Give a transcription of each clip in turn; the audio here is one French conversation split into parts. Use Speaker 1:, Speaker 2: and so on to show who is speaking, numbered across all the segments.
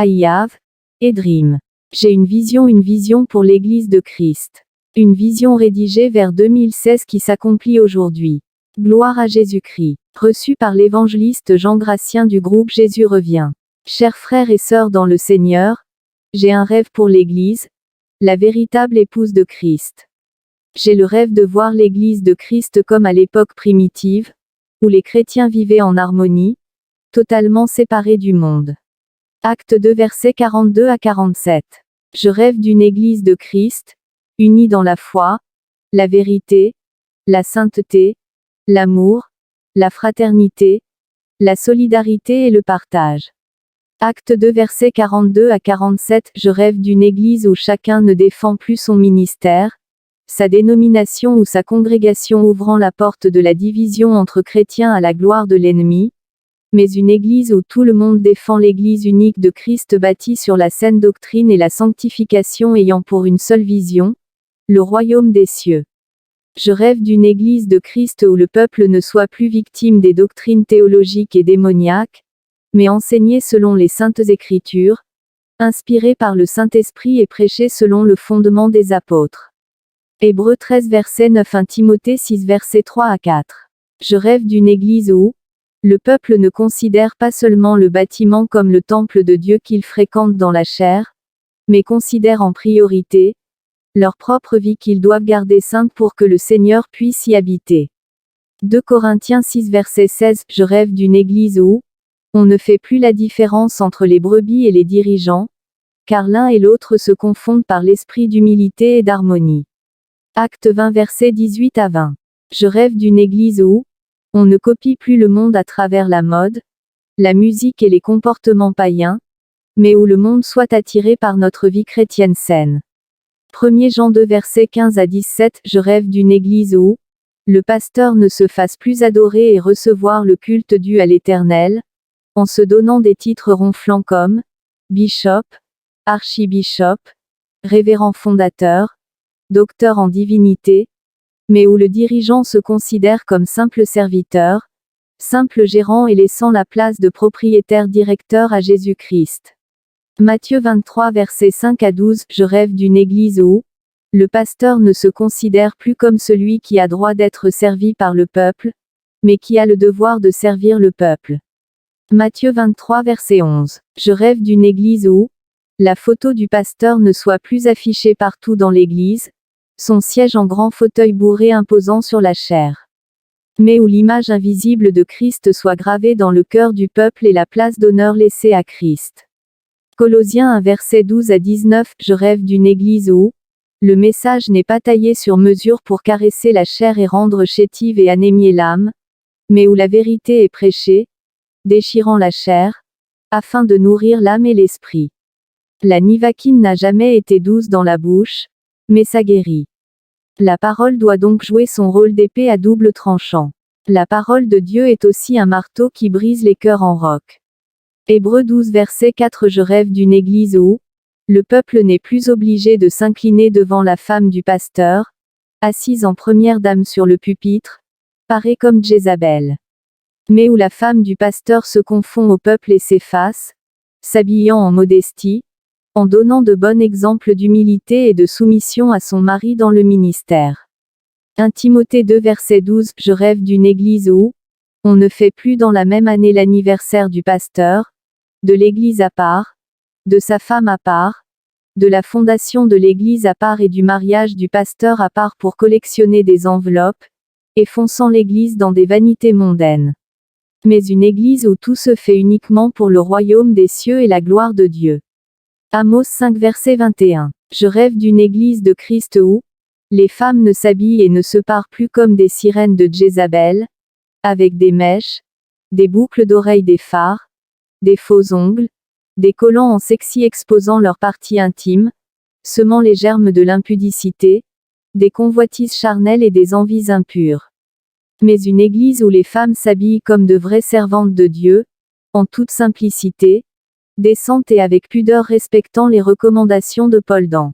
Speaker 1: I have a dream. J'ai une vision pour l'Église de Christ. Une vision rédigée vers 2016 qui s'accomplit aujourd'hui. Gloire à Jésus-Christ. Reçu par l'évangéliste Jean Gratien du groupe Jésus revient. Chers frères et sœurs dans le Seigneur, j'ai un rêve pour l'Église, la véritable épouse de Christ. J'ai le rêve de voir l'Église de Christ comme à l'époque primitive, où les chrétiens vivaient en harmonie, totalement séparés du monde. Acte 2 versets 42 à 47. Je rêve d'une Église de Christ, unie dans la foi, la vérité, la sainteté, l'amour, la fraternité, la solidarité et le partage. Acte 2 versets 42 à 47. Je rêve d'une Église où chacun ne défend plus son ministère, sa dénomination ou sa congrégation ouvrant la porte de la division entre chrétiens à la gloire de l'ennemi, mais une Église où tout le monde défend l'Église unique de Christ bâtie sur la saine doctrine et la sanctification ayant pour une seule vision, le royaume des cieux. Je rêve d'une Église de Christ où le peuple ne soit plus victime des doctrines théologiques et démoniaques, mais enseigné selon les saintes Écritures, inspiré par le Saint-Esprit et prêché selon le fondement des apôtres. Hébreux 13 verset 9 1 Timothée 6 verset 3 à 4. Je rêve d'une Église où le peuple ne considère pas seulement le bâtiment comme le temple de Dieu qu'il fréquente dans la chair, mais considère en priorité leur propre vie qu'ils doivent garder sainte pour que le Seigneur puisse y habiter. 2 Corinthiens 6 verset 16 Je rêve d'une Église où on ne fait plus la différence entre les brebis et les dirigeants, car l'un et l'autre se confondent par l'esprit d'humilité et d'harmonie. Acte 20 versets 18 à 20. Je rêve d'une Église où on ne copie plus le monde à travers la mode, la musique et les comportements païens, mais où le monde soit attiré par notre vie chrétienne saine. 1 Jean 2 versets 15 à 17 Je rêve d'une Église où le pasteur ne se fasse plus adorer et recevoir le culte dû à l'Éternel, en se donnant des titres ronflants comme bishop, archibishop, révérend fondateur, docteur en divinité, mais où le dirigeant se considère comme simple serviteur, simple gérant et laissant la place de propriétaire directeur à Jésus-Christ. Matthieu 23 versets 5 à 12 Je rêve d'une Église où le pasteur ne se considère plus comme celui qui a droit d'être servi par le peuple, mais qui a le devoir de servir le peuple. Matthieu 23 verset 11 Je rêve d'une Église où la photo du pasteur ne soit plus affichée partout dans l'Église, son siège en grand fauteuil bourré imposant sur la chair, mais où l'image invisible de Christ soit gravée dans le cœur du peuple et la place d'honneur laissée à Christ. Colossiens 1 verset 12 à 19 Je rêve d'une Église où le message n'est pas taillé sur mesure pour caresser la chair et rendre chétive et anémier l'âme, mais où la vérité est prêchée, déchirant la chair, afin de nourrir l'âme et l'esprit. La nivaquine n'a jamais été douce dans la bouche, mais ça guérit. La parole doit donc jouer son rôle d'épée à double tranchant. La parole de Dieu est aussi un marteau qui brise les cœurs en roc. Hébreux 12 verset 4 Je rêve d'une Église où le peuple n'est plus obligé de s'incliner devant la femme du pasteur, assise en première dame sur le pupitre, parée comme Jézabel. Mais où la femme du pasteur se confond au peuple et s'efface, s'habillant en modestie, en donnant de bons exemples d'humilité et de soumission à son mari dans le ministère. 1 Timothée 2 verset 12 Je rêve d'une Église où on ne fait plus dans la même année l'anniversaire du pasteur, de l'Église à part, de sa femme à part, de la fondation de l'Église à part et du mariage du pasteur à part pour collectionner des enveloppes, et fonçant l'Église dans des vanités mondaines. Mais une Église où tout se fait uniquement pour le royaume des cieux et la gloire de Dieu. Amos 5 verset 21. Je rêve d'une Église de Christ où les femmes ne s'habillent et ne se parent plus comme des sirènes de Jézabel, avec des mèches, des boucles d'oreilles, des fards, des faux ongles, des collants en sexy exposant leurs parties intimes, semant les germes de l'impudicité, des convoitises charnelles et des envies impures. Mais une église où les femmes s'habillent comme de vraies servantes de Dieu, en toute simplicité, décente et avec pudeur respectant les recommandations de Paul dans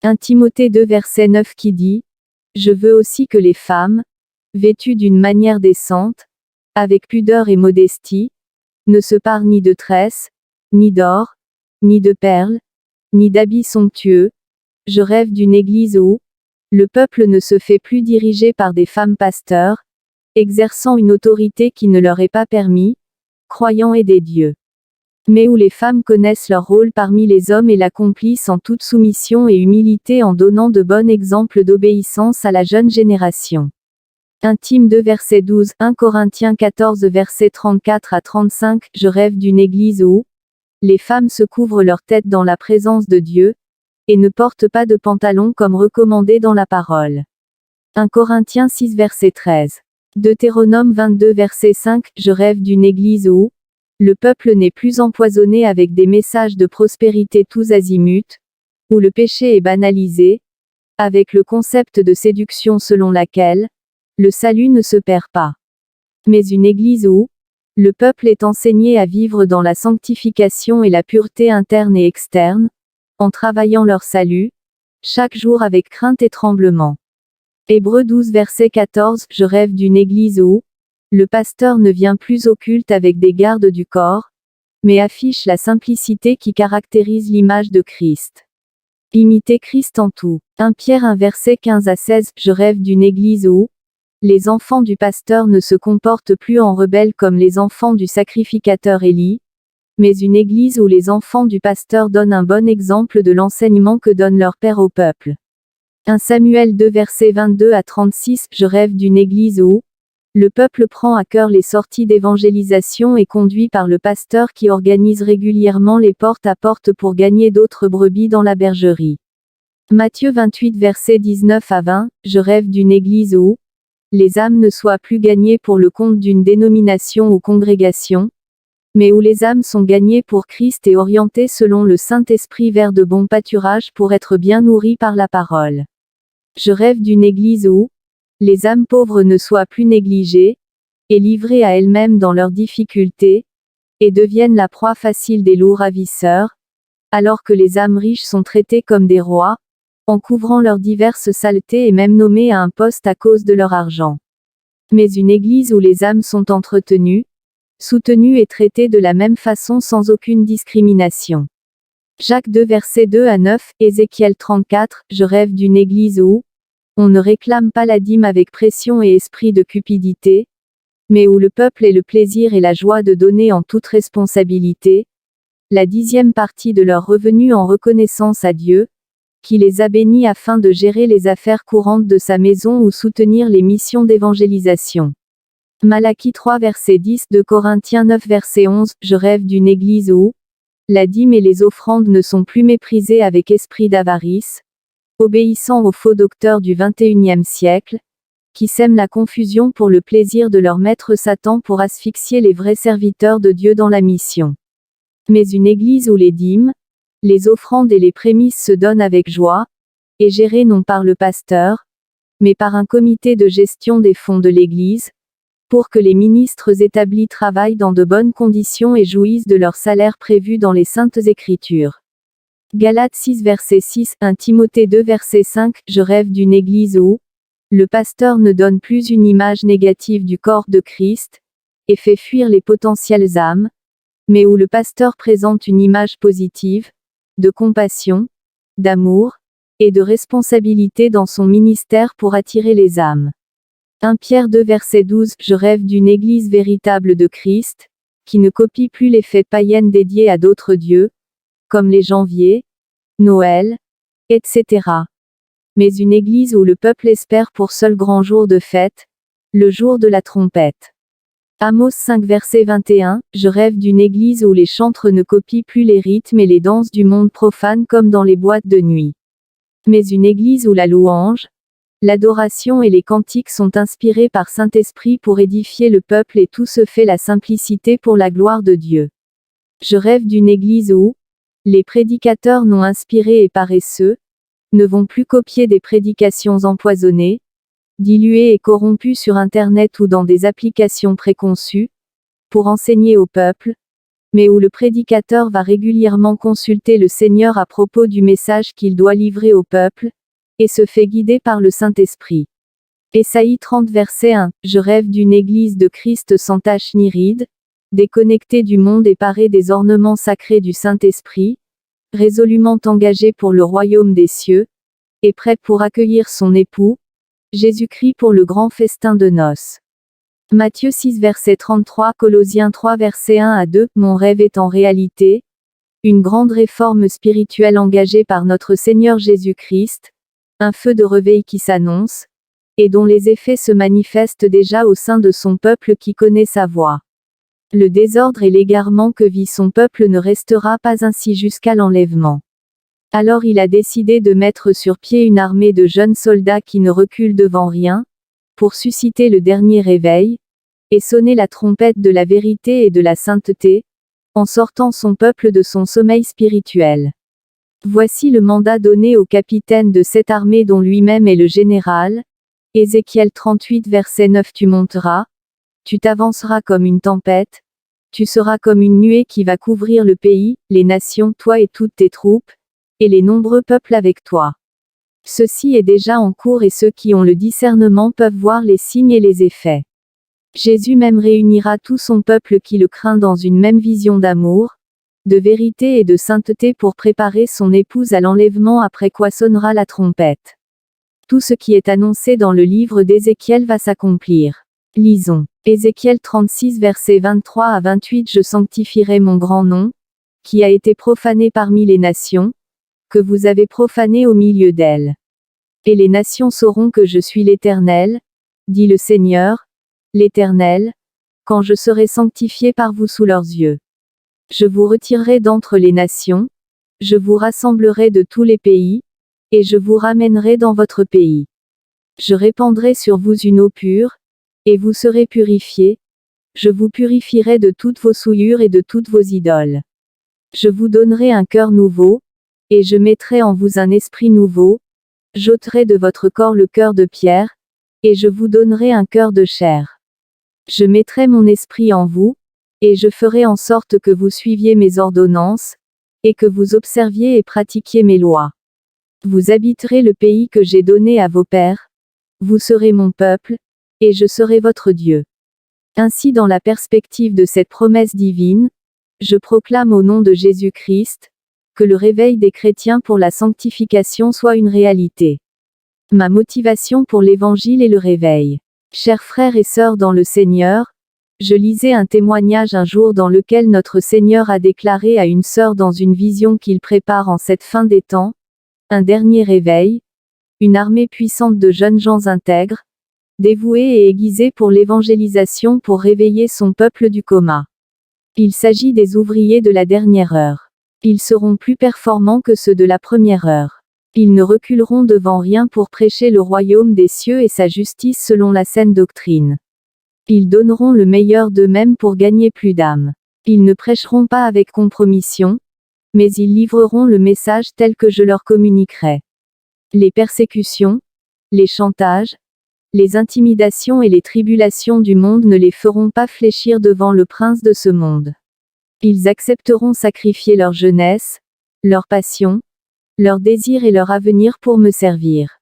Speaker 1: 1 Timothée 2 verset 9 qui dit « Je veux aussi que les femmes, vêtues d'une manière décente, avec pudeur et modestie, ne se parent ni de tresses, ni d'or, ni de perles, ni d'habits somptueux. Je rêve d'une église où le peuple ne se fait plus diriger par des femmes pasteurs, exerçant une autorité qui ne leur est pas permis, croyant aider Dieu. Mais où les femmes connaissent leur rôle parmi les hommes et l'accomplissent en toute soumission et humilité en donnant de bons exemples d'obéissance à la jeune génération. 1 Tim 2 verset 12, 1 Corinthiens 14 verset 34 à 35, Je rêve d'une église où les femmes se couvrent leur tête dans la présence de Dieu, et ne portent pas de pantalon comme recommandé dans la parole. 1 Corinthiens 6 verset 13. Deutéronome 22 verset 5, Je rêve d'une église où le peuple n'est plus empoisonné avec des messages de prospérité tous azimuts, où le péché est banalisé, avec le concept de séduction selon laquelle le salut ne se perd pas. Mais une église où le peuple est enseigné à vivre dans la sanctification et la pureté interne et externe, en travaillant leur salut, chaque jour avec crainte et tremblement. Hébreux 12 verset 14, Je rêve d'une église où le pasteur ne vient plus au culte avec des gardes du corps, mais affiche la simplicité qui caractérise l'image de Christ. Imitez Christ en tout. 1 Pierre 1 verset 15 à 16, Je rêve d'une église où les enfants du pasteur ne se comportent plus en rebelles comme les enfants du sacrificateur Élie, mais une église où les enfants du pasteur donnent un bon exemple de l'enseignement que donne leur père au peuple. 1 Samuel 2 verset 22 à 36, Je rêve d'une église où le peuple prend à cœur les sorties d'évangélisation et conduit par le pasteur qui organise régulièrement les porte-à-porte pour gagner d'autres brebis dans la bergerie. Matthieu 28 verset 19 à 20, Je rêve d'une église où les âmes ne soient plus gagnées pour le compte d'une dénomination ou congrégation, mais où les âmes sont gagnées pour Christ et orientées selon le Saint-Esprit vers de bons pâturages pour être bien nourries par la parole. Je rêve d'une église où les âmes pauvres ne soient plus négligées, et livrées à elles-mêmes dans leurs difficultés, et deviennent la proie facile des loups ravisseurs, alors que les âmes riches sont traitées comme des rois, en couvrant leurs diverses saletés et même nommées à un poste à cause de leur argent. Mais une église où les âmes sont entretenues, soutenues et traitées de la même façon sans aucune discrimination. Jacques 2 verset 2 à 9, Ézéchiel 34, Je rêve d'une église où on ne réclame pas la dîme avec pression et esprit de cupidité, mais où le peuple ait le plaisir et la joie de donner en toute responsabilité la 10e partie de leurs revenus en reconnaissance à Dieu, qui les a bénis afin de gérer les affaires courantes de sa maison ou soutenir les missions d'évangélisation. Malachie 3 verset 10, 2 Corinthiens 9 verset 11, Je rêve d'une église où la dîme et les offrandes ne sont plus méprisées avec esprit d'avarice, obéissant aux faux docteurs du XXIe siècle, qui sèment la confusion pour le plaisir de leur maître Satan pour asphyxier les vrais serviteurs de Dieu dans la mission. Mais une église où les dîmes, les offrandes et les prémices se donnent avec joie, et gérées non par le pasteur, mais par un comité de gestion des fonds de l'Église, pour que les ministres établis travaillent dans de bonnes conditions et jouissent de leur salaire prévu dans les Saintes Écritures. Galates 6 verset 6, 1 Timothée 2 verset 5, Je rêve d'une église où le pasteur ne donne plus une image négative du corps de Christ, et fait fuir les potentielles âmes, mais où le pasteur présente une image positive, de compassion, d'amour, et de responsabilité dans son ministère pour attirer les âmes. 1 Pierre 2 verset 12, Je rêve d'une église véritable de Christ, qui ne copie plus les fêtes païennes dédiées à d'autres dieux, comme les janviers, Noël, etc. Mais une église où le peuple espère pour seul grand jour de fête, le jour de la trompette. Amos 5 verset 21, Je rêve d'une église où les chantres ne copient plus les rythmes et les danses du monde profane comme dans les boîtes de nuit. Mais une église où la louange, l'adoration et les cantiques sont inspirés par Saint-Esprit pour édifier le peuple et tout se fait la simplicité pour la gloire de Dieu. Je rêve d'une église où les prédicateurs non inspirés et paresseux, ne vont plus copier des prédications empoisonnées, diluées et corrompues sur Internet ou dans des applications préconçues, pour enseigner au peuple, mais où le prédicateur va régulièrement consulter le Seigneur à propos du message qu'il doit livrer au peuple, et se fait guider par le Saint-Esprit. Ésaïe 30 verset 1. Je rêve d'une Église de Christ sans tache ni ride, déconnectée du monde et parée des ornements sacrés du Saint-Esprit, résolument engagée pour le royaume des cieux, et prête pour accueillir son époux, Jésus-Christ pour le grand festin de noces. Matthieu 6 verset 33, Colossiens 3 verset 1 à 2. Mon rêve est en réalité une grande réforme spirituelle engagée par notre Seigneur Jésus-Christ, un feu de réveil qui s'annonce, et dont les effets se manifestent déjà au sein de son peuple qui connaît sa voix. Le désordre et l'égarement que vit son peuple ne restera pas ainsi jusqu'à l'enlèvement. Alors il a décidé de mettre sur pied une armée de jeunes soldats qui ne reculent devant rien, pour susciter le dernier réveil, et sonner la trompette de la vérité et de la sainteté, en sortant son peuple de son sommeil spirituel. Voici le mandat donné au capitaine de cette armée dont lui-même est le général. Ézéchiel 38 verset 9. Tu monteras, tu t'avanceras comme une tempête, tu seras comme une nuée qui va couvrir le pays, les nations, toi et toutes tes troupes, et les nombreux peuples avec toi. Ceci est déjà en cours et ceux qui ont le discernement peuvent voir les signes et les effets. Jésus même réunira tout son peuple qui le craint dans une même vision d'amour, de vérité et de sainteté pour préparer son épouse à l'enlèvement après quoi sonnera la trompette. Tout ce qui est annoncé dans le livre d'Ézéchiel va s'accomplir. Lisons. Ézéchiel 36 versets 23 à 28. Je sanctifierai mon grand nom, qui a été profané parmi les nations, que vous avez profané au milieu d'elles. Et les nations sauront que je suis l'Éternel, dit le Seigneur, l'Éternel, quand je serai sanctifié par vous sous leurs yeux. Je vous retirerai d'entre les nations, je vous rassemblerai de tous les pays, et je vous ramènerai dans votre pays. Je répandrai sur vous une eau pure, et vous serez purifiés, je vous purifierai de toutes vos souillures et de toutes vos idoles. Je vous donnerai un cœur nouveau, et je mettrai en vous un esprit nouveau, j'ôterai de votre corps le cœur de pierre, et je vous donnerai un cœur de chair. Je mettrai mon esprit en vous, et je ferai en sorte que vous suiviez mes ordonnances, et que vous observiez et pratiquiez mes lois. Vous habiterez le pays que j'ai donné à vos pères, vous serez mon peuple, et je serai votre Dieu. Ainsi dans la perspective de cette promesse divine, je proclame au nom de Jésus-Christ, que le réveil des chrétiens pour la sanctification soit une réalité. Ma motivation pour l'Évangile est le réveil. Chers frères et sœurs dans le Seigneur, je lisais un témoignage un jour dans lequel notre Seigneur a déclaré à une sœur dans une vision qu'il prépare en cette fin des temps, un dernier réveil, une armée puissante de jeunes gens intègres, dévoués et aiguisés pour l'évangélisation pour réveiller son peuple du coma. Il s'agit des ouvriers de la dernière heure. Ils seront plus performants que ceux de la première heure. Ils ne reculeront devant rien pour prêcher le royaume des cieux et sa justice selon la saine doctrine. Ils donneront le meilleur d'eux-mêmes pour gagner plus d'âmes. Ils ne prêcheront pas avec compromission, mais ils livreront le message tel que je leur communiquerai. Les persécutions, les chantages, les intimidations et les tribulations du monde ne les feront pas fléchir devant le prince de ce monde. Ils accepteront sacrifier leur jeunesse, leur passion, leur désir et leur avenir pour me servir.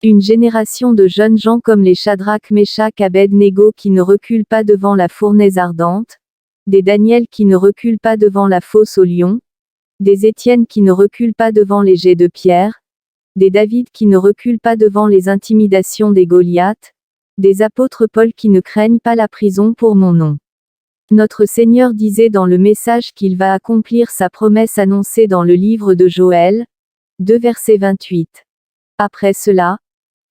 Speaker 1: Une génération de jeunes gens comme les Shadrach, Meshach, Abed-Négo qui ne reculent pas devant la fournaise ardente, des Daniel qui ne reculent pas devant la fosse au lion, des Étienne qui ne reculent pas devant les jets de pierre, des David qui ne reculent pas devant les intimidations des Goliaths, des apôtres Paul qui ne craignent pas la prison pour mon nom. Notre Seigneur disait dans le message qu'il va accomplir sa promesse annoncée dans le livre de Joël, 2 verset 28. Après cela,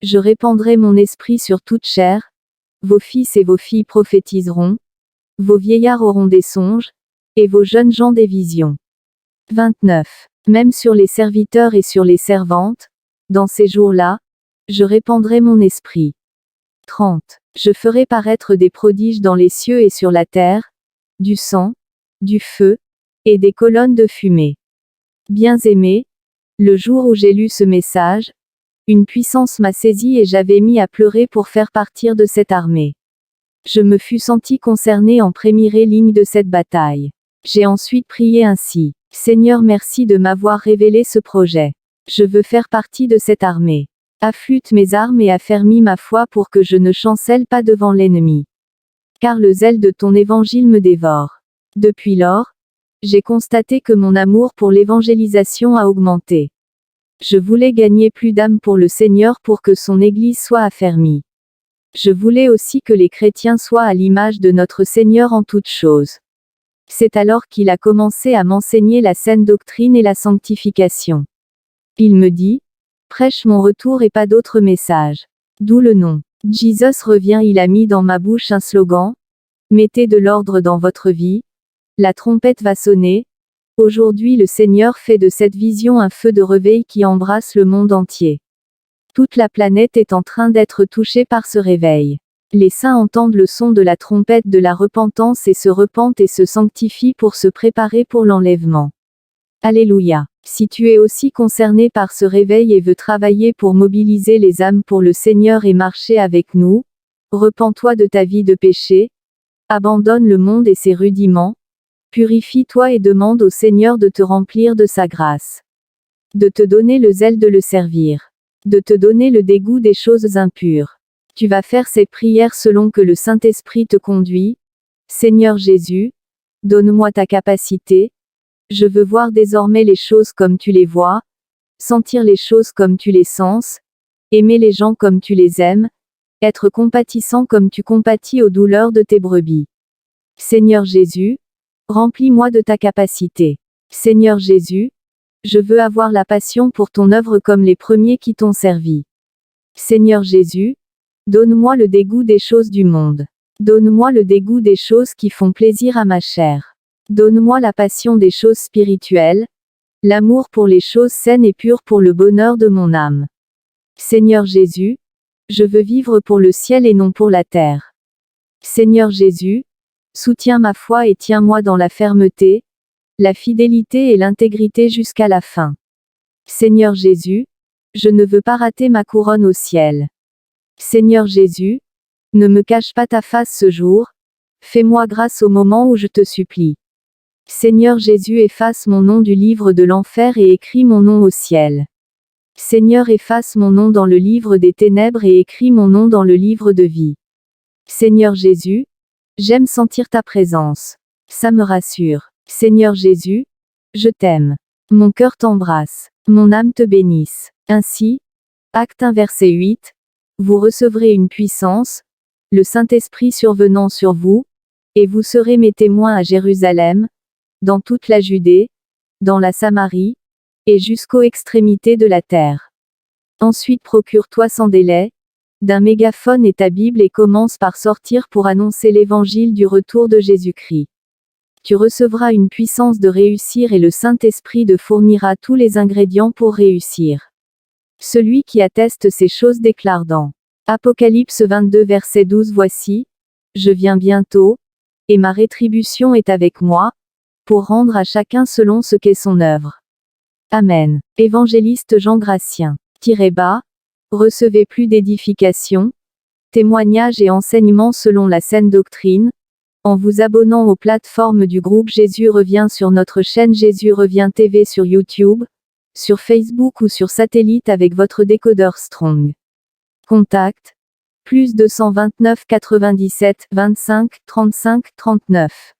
Speaker 1: je répandrai mon esprit sur toute chair, vos fils et vos filles prophétiseront, vos vieillards auront des songes, et vos jeunes gens des visions. 29. Même sur les serviteurs et sur les servantes, dans ces jours-là, je répandrai mon esprit. 30. Je ferai paraître des prodiges dans les cieux et sur la terre, du sang, du feu, et des colonnes de fumée. Bien-aimés, Le jour où j'ai lu ce message, une puissance m'a saisi et j'avais mis à pleurer pour faire partir de cette armée. Je me fus senti concerné en première ligne de cette bataille. J'ai ensuite prié ainsi. Seigneur, merci de m'avoir révélé ce projet. Je veux faire partie de cette armée. Affûte mes armes et affermis ma foi pour que je ne chancelle pas devant l'ennemi. Car le zèle de ton évangile me dévore. Depuis lors, j'ai constaté que mon amour pour l'évangélisation a augmenté. Je voulais gagner plus d'âmes pour le Seigneur pour que son Église soit affermie. Je voulais aussi que les chrétiens soient à l'image de notre Seigneur en toutes choses. C'est alors qu'il a commencé à m'enseigner la saine doctrine et la sanctification. Il me dit, prêche mon retour et pas d'autre message. D'où le nom. Jesus revient. Il a mis dans ma bouche un slogan. Mettez de l'ordre dans votre vie. La trompette va sonner. Aujourd'hui le Seigneur fait de cette vision un feu de réveil qui embrasse le monde entier. Toute la planète est en train d'être touchée par ce réveil. Les saints entendent le son de la trompette de la repentance et se repentent et se sanctifient pour se préparer pour l'enlèvement. Alléluia. Si tu es aussi concerné par ce réveil et veux travailler pour mobiliser les âmes pour le Seigneur et marcher avec nous, repens-toi de ta vie de péché, abandonne le monde et ses rudiments, purifie-toi et demande au Seigneur de te remplir de sa grâce. De te donner le zèle de le servir. De te donner le dégoût des choses impures. Tu vas faire ces prières selon que le Saint-Esprit te conduit. Seigneur Jésus, donne-moi ta capacité. Je veux voir désormais les choses comme tu les vois, sentir les choses comme tu les sens, aimer les gens comme tu les aimes, être compatissant comme tu compatis aux douleurs de tes brebis. Seigneur Jésus, remplis-moi de ta capacité. Seigneur Jésus, je veux avoir la passion pour ton œuvre comme les premiers qui t'ont servi. Seigneur Jésus, donne-moi le dégoût des choses du monde. Donne-moi le dégoût des choses qui font plaisir à ma chair. Donne-moi la passion des choses spirituelles, l'amour pour les choses saines et pures pour le bonheur de mon âme. Seigneur Jésus, je veux vivre pour le ciel et non pour la terre. Seigneur Jésus, soutiens ma foi et tiens-moi dans la fermeté, la fidélité et l'intégrité jusqu'à la fin. Seigneur Jésus, je ne veux pas rater ma couronne au ciel. Seigneur Jésus, ne me cache pas ta face ce jour, fais-moi grâce au moment où je te supplie. Seigneur Jésus, efface mon nom du livre de l'enfer et écris mon nom au ciel. Seigneur, efface mon nom dans le livre des ténèbres et écris mon nom dans le livre de vie. Seigneur Jésus, j'aime sentir ta présence. Ça me rassure. Seigneur Jésus, je t'aime. Mon cœur t'embrasse. Mon âme te bénisse. Ainsi, Acte 1 verset 8, vous recevrez une puissance, le Saint-Esprit survenant sur vous, et vous serez mes témoins à Jérusalem, dans toute la Judée, dans la Samarie, et jusqu'aux extrémités de la terre. Ensuite procure-toi sans délai, d'un mégaphone et ta Bible et commence par sortir pour annoncer l'évangile du retour de Jésus-Christ. Tu recevras une puissance de réussir et le Saint-Esprit te fournira tous les ingrédients pour réussir. Celui qui atteste ces choses déclare dans Apocalypse 22 verset 12 voici, je viens bientôt, et ma rétribution est avec moi, pour rendre à chacun selon ce qu'est son œuvre. Amen. Évangéliste Jean Gratien. _bas, recevez plus d'édification, témoignages et enseignements selon la saine doctrine, en vous abonnant aux plateformes du groupe Jésus revient sur notre chaîne Jésus revient TV sur YouTube, sur Facebook ou sur satellite avec votre décodeur Strong. Contact, +229 97 25 35 39.